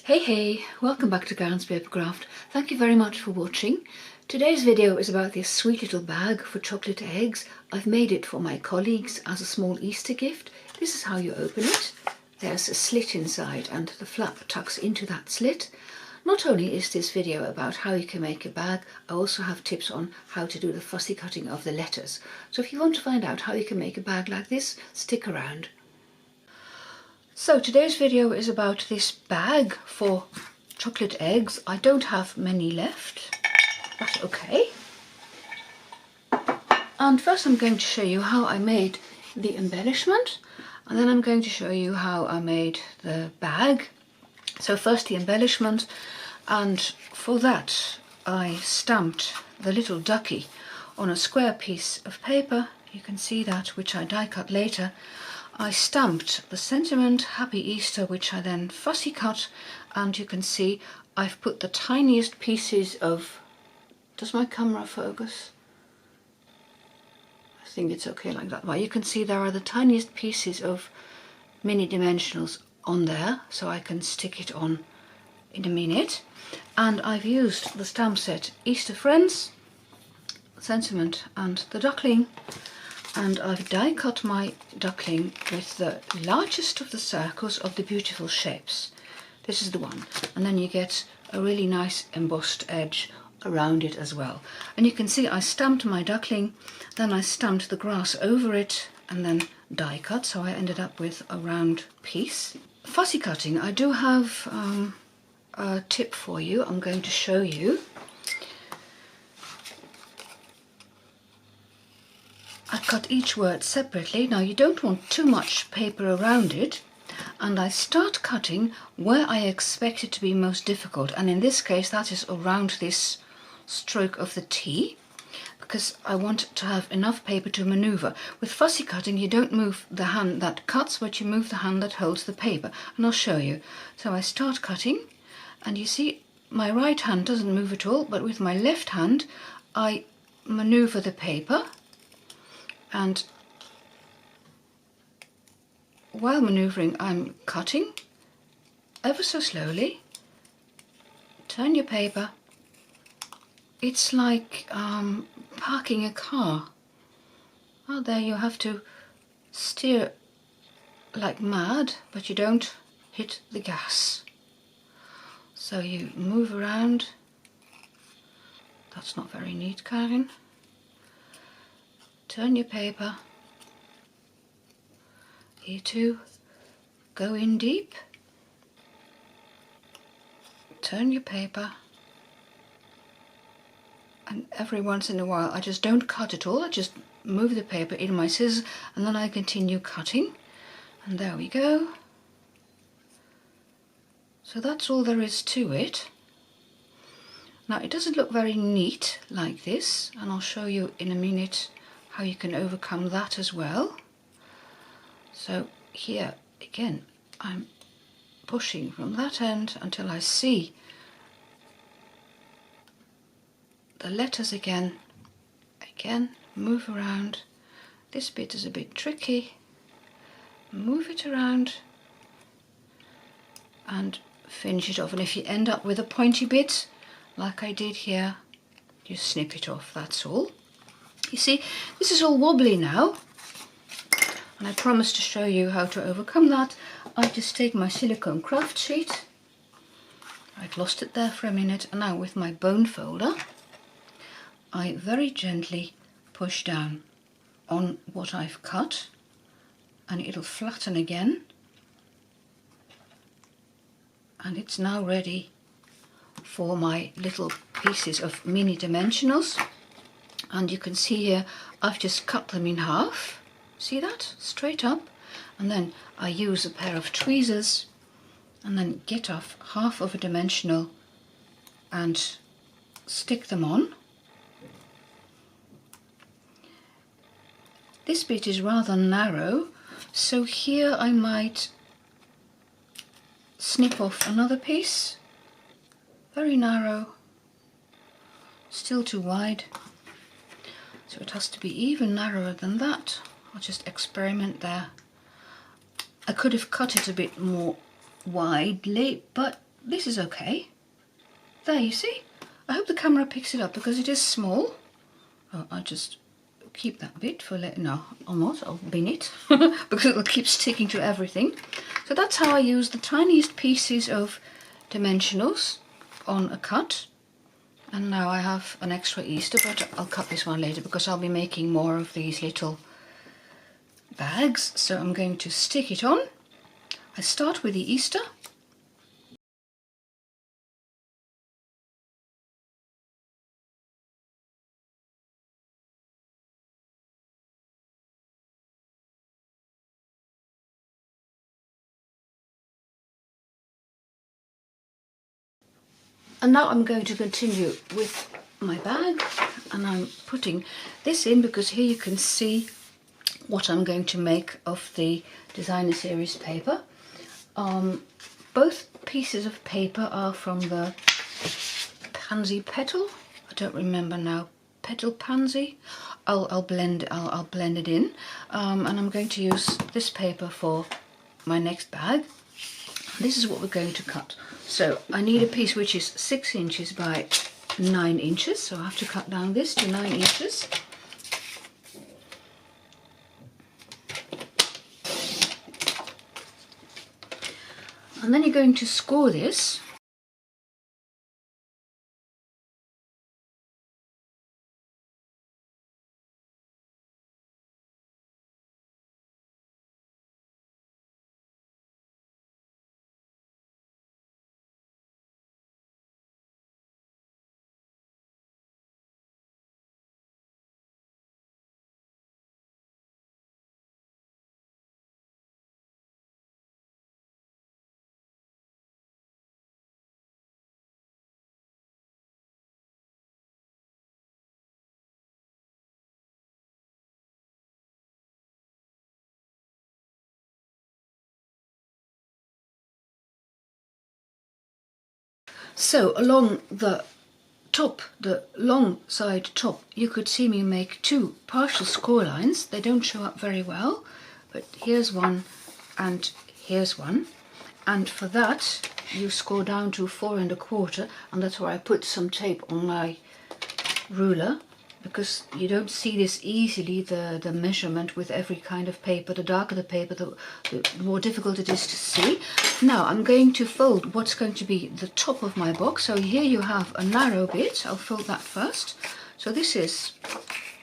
Hey, welcome back to Karen's Papercraft. Thank you very much for watching. Today's video is about this sweet little bag for chocolate eggs. I've made it for my colleagues as a small Easter gift. This is how you open it. There's a slit inside and the flap tucks into that slit. Not only is this video about how you can make a bag, I also have tips on how to do the fussy cutting of the letters. So if you want to find out how you can make a bag like this, stick around. So today's video is about this bag for chocolate eggs. I don't have many left. That's okay. And first I'm going to show you how I made the embellishment, and then I'm going to show you how I made the bag. So first the embellishment, and for that I stamped the little ducky on a square piece of paper. You can see that, which I die cut later. I stamped the sentiment Happy Easter, which I then fussy cut, and you can see I've put the tiniest pieces of... Does my camera focus? I think it's okay like that. Well, you can see there are the tiniest pieces of mini dimensionals on there, so I can stick it on in a minute. And I've used the stamp set Easter Friends, Sentiment and the Duckling, and I've die cut my duckling with the largest of the circles of the beautiful shapes. This is the one, and then you get a really nice embossed edge around it as well. And you can see I stamped my duckling, then I stamped the grass over it, and then die cut, so I ended up with a round piece. Fussy cutting, I do have a tip for you. I'm going to show you. I cut each word separately. Now you don't want too much paper around it, and I start cutting where I expect it to be most difficult, and in this case that is around this stroke of the T, because I want to have enough paper to maneuver. With fussy cutting you don't move the hand that cuts, but you move the hand that holds the paper, and I'll show you. So I start cutting, and you see my right hand doesn't move at all, but with my left hand I maneuver the paper. And while manoeuvring, I'm cutting ever so slowly. Turn your paper. It's like parking a car. Well, there you have to steer like mad, but you don't hit the gas. So you move around. That's not very neat, Karen. Turn your paper. Here too, go in deep. Turn your paper. And every once in a while I just don't cut at all, I just move the paper in my scissors, and then I continue cutting. And there we go. So that's all there is to it. Now it doesn't look very neat like this, and I'll show you in a minute how you can overcome that as well. So here again I'm pushing from that end until I see the letters again, move around. This bit is a bit tricky. Move it around and finish it off, and if you end up with a pointy bit like I did here, you snip it off, that's all. You see, this is all wobbly now, and I promised to show you how to overcome that. I just take my silicone craft sheet. I've lost it there for a minute, and now with my bone folder I very gently push down on what I've cut, and it'll flatten again, and it's now ready for my little pieces of mini dimensionals. And you can see here I've just cut them in half, see that, straight up, and then I use a pair of tweezers and then get off half of a dimensional and stick them on. This bit is rather narrow, so here I might snip off another piece, very narrow, still too wide. So it has to be even narrower than that. I'll just experiment there. I could have cut it a bit more widely, but this is okay. There, you see? I hope the camera picks it up because it is small. Oh, I'll just keep that bit for later. No, I'll not. I'll bin it because it'll keep sticking to everything. So that's how I use the tiniest pieces of dimensionals on a cut. And now I have an extra Easter, but I'll cut this one later because I'll be making more of these little bags. So I'm going to stick it on. I start with the Easter. And now I'm going to continue with my bag, and I'm putting this in because here you can see what I'm going to make of the designer series paper. Both pieces of paper are from the Pansy Petal. I don't remember now. Petal Pansy. I'll blend it in, and I'm going to use this paper for my next bag. This is what we're going to cut. So I need a piece which is 6 inches by 9 inches. So I have to cut down this to 9 inches. And then you're going to score this. So along the top, the long side top, you could see me make 2 partial score lines. They don't show up very well, but here's one and here's one. And for that, you score down to 4 1/4, and that's where I put some tape on my ruler, because you don't see this easily, the measurement with every kind of paper. The darker the paper, the more difficult it is to see. Now I'm going to fold what's going to be the top of my box. So here you have a narrow bit. I'll fold that first. So this is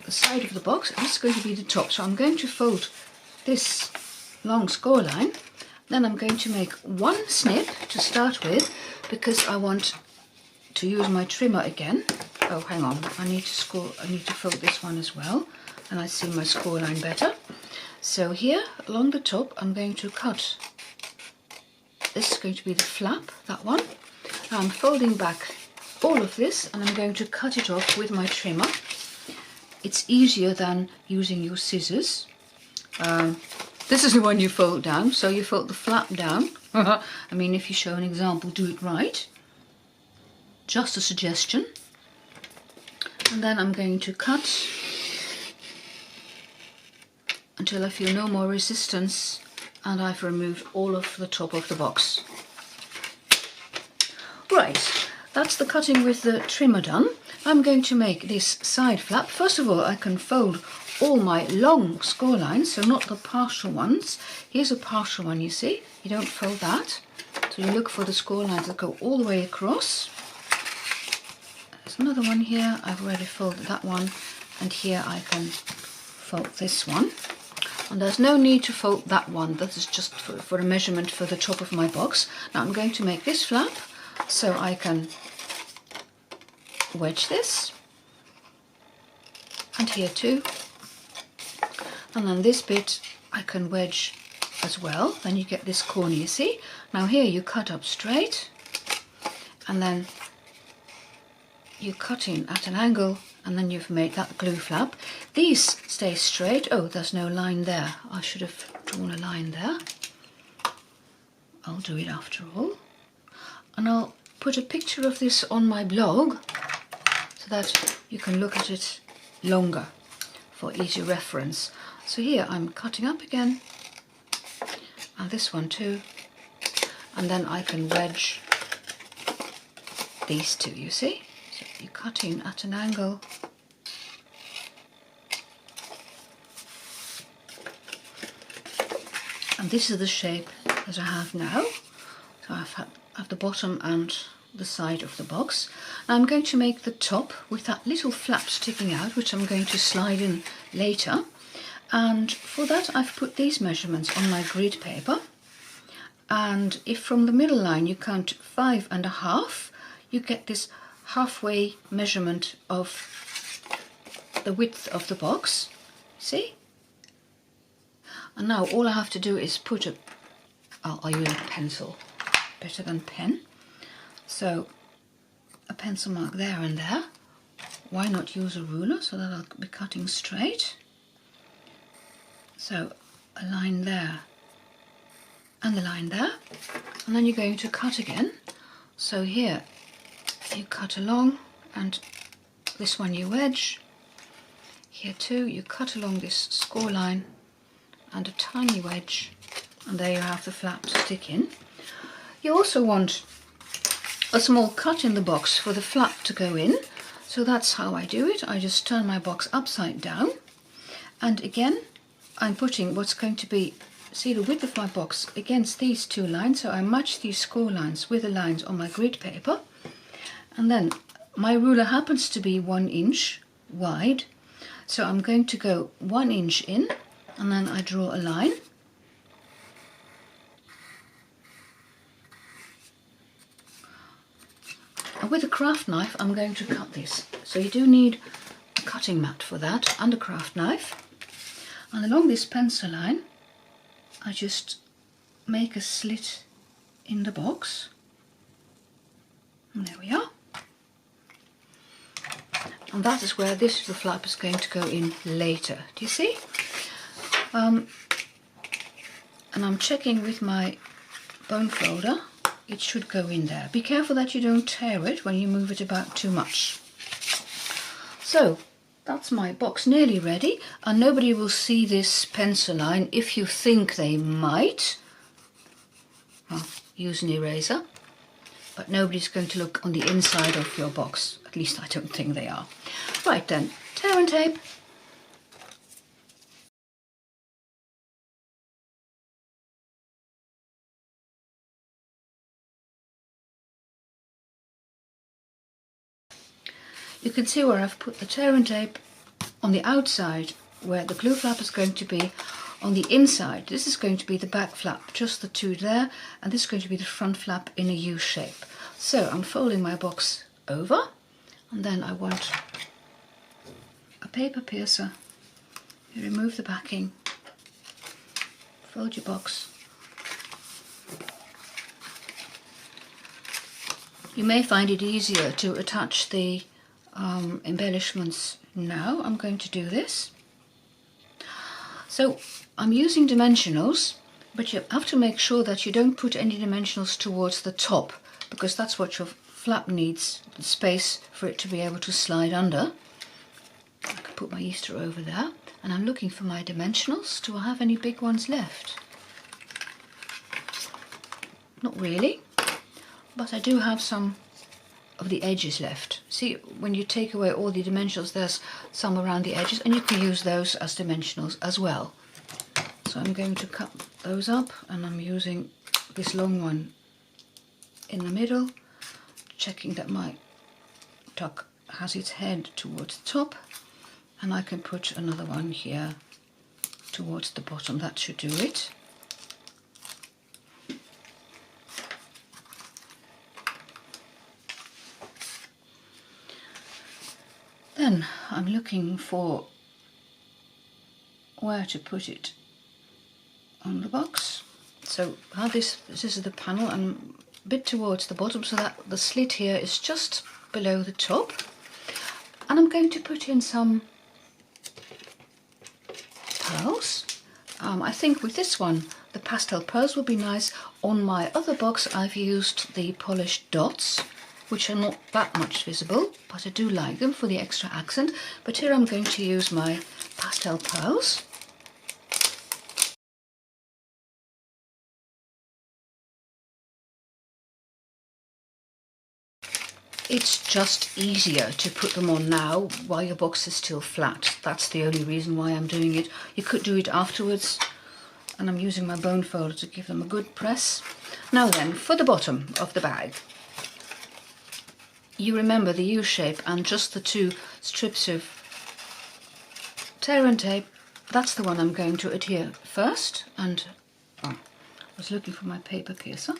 the side of the box, and this is going to be the top. So I'm going to fold this long score line. Then I'm going to make 1 snip to start with, because I want to use my trimmer again. Oh, hang on, I need to fold this one as well, and I see my score line better. So here along the top I'm going to cut. This is going to be the flap, that one. Now I'm folding back all of this, and I'm going to cut it off with my trimmer. It's easier than using your scissors. This is the one you fold down, so you fold the flap down. I mean, if you show an example, do it right. Just a suggestion. And then I'm going to cut until I feel no more resistance, and I've removed all of the top of the box. Right, that's the cutting with the trimmer done. I'm going to make this side flap. First of all, I can fold all my long score lines, so not the partial ones. Here's a partial one, you see. You don't fold that. So you look for the score lines that go all the way across. There's another one here. I've already folded that one. And here I can fold this one. And there's no need to fold that one. That is just for a measurement for the top of my box. Now I'm going to make this flap, so I can wedge this. And here too. And then this bit I can wedge as well. Then you get this corner, you see. Now here you cut up straight, and then you cut in at an angle, and then you've made that glue flap. These stay straight. Oh, there's no line there. I should have drawn a line there. I'll do it after all. And I'll put a picture of this on my blog so that you can look at it longer for easy reference. So here I'm cutting up again, and this one too, and then I can wedge these two, you see? So you cut in at an angle. And this is the shape that I have now. So I have the bottom and the side of the box. Now I'm going to make the top with that little flap sticking out, which I'm going to slide in later. And for that I've put these measurements on my grid paper. And if from the middle line you count 5.5, you get this halfway measurement of the width of the box. See? And now all I have to do is put I'll use a pencil, better than pen. So a pencil mark there and there. Why not use a ruler so that I'll be cutting straight? So a line there and a line there, and then you're going to cut again. So here you cut along, and this one you wedge. Here too you cut along this score line and a tiny wedge, and there you have the flap to stick in. You also want a small cut in the box for the flap to go in, so that's how I do it. I just turn my box upside down, and again I'm putting what's going to be, see, the width of my box against these two lines, so I match these score lines with the lines on my grid paper, and then my ruler happens to be 1 inch wide, so I'm going to go 1 inch in, and then I draw a line. And with a craft knife I'm going to cut this. So you do need a cutting mat for that and a craft knife. And along this pencil line I just make a slit in the box. And there we are. And that is where this little flap is going to go in later. Do you see? And I'm checking with my bone folder, it should go in there. Be careful that you don't tear it when you move it about too much. So that's my box nearly ready, and nobody will see this pencil line. If you think they might, well, use an eraser, but nobody's going to look on the inside of your box. At least I don't think they are. Right then, tear and tape. You can see where I've put the tear and tape on the outside, where the glue flap is going to be. On the inside, this is going to be the back flap, just the two there, and this is going to be the front flap in a U shape. So I'm folding my box over, and then I want a paper piercer. You remove the backing, fold your box. You may find it easier to attach the embellishments now. I'm going to do this. So I'm using dimensionals, but you have to make sure that you don't put any dimensionals towards the top, because that's what your flap needs, the space for it to be able to slide under. I can put my Easter over there, and I'm looking for my dimensionals. Do I have any big ones left? Not really, but I do have some of the edges left. See, when you take away all the dimensionals, there's some around the edges, and you can use those as dimensionals as well. So I'm going to cut those up, and I'm using this long one in the middle, checking that my tuck has its head towards the top, and I can put another one here towards the bottom. That should do it. Then I'm looking for where to put it on the box. So how this is the panel, and a bit towards the bottom, so that the slit here is just below the top. And I'm going to put in some pearls. I think with this one the pastel pearls will be nice. On my other box I've used the polished dots, which are not that much visible, but I do like them for the extra accent. But here I'm going to use my pastel pearls. It's just easier to put them on now while your box is still flat. That's the only reason why I'm doing it. You could do it afterwards, and I'm using my bone folder to give them a good press. Now then, for the bottom of the bag, you remember the U shape and just the 2 strips of tear and tape. That's the one I'm going to adhere first, and I was looking for my paper piercer.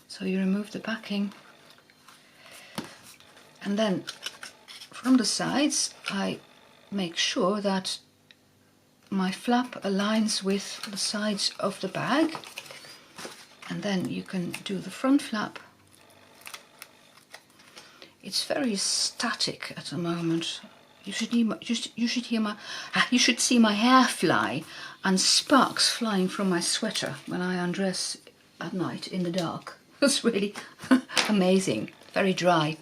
So you remove the backing, and then from the sides I make sure that my flap aligns with the sides of the bag, and then you can do the front flap. It's very static at the moment. You should see my hair fly and sparks flying from my sweater when I undress at night in the dark. It's really amazing. Very dry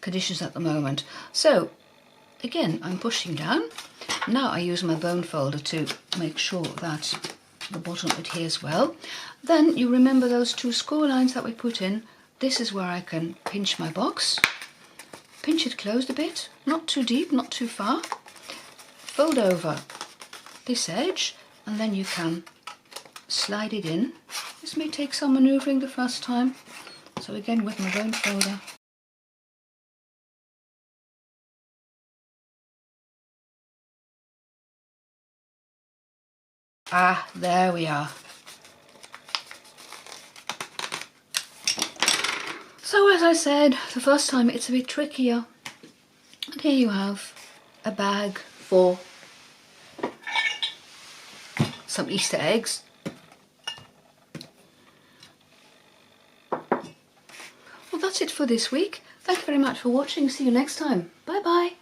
conditions at the moment. So again, I'm pushing down. Now I use my bone folder to make sure that the bottom adheres well. Then you remember those 2 score lines that we put in. This is where I can pinch my box. Pinch it closed a bit, not too deep, not too far. Fold over this edge, and then you can slide it in. This may take some maneuvering the first time. So again, with my bone folder. Ah, there we are. So as I said, the first time it's a bit trickier. And here you have a bag for some Easter eggs. Well, that's it for this week. Thank you very much for watching. See you next time. Bye bye.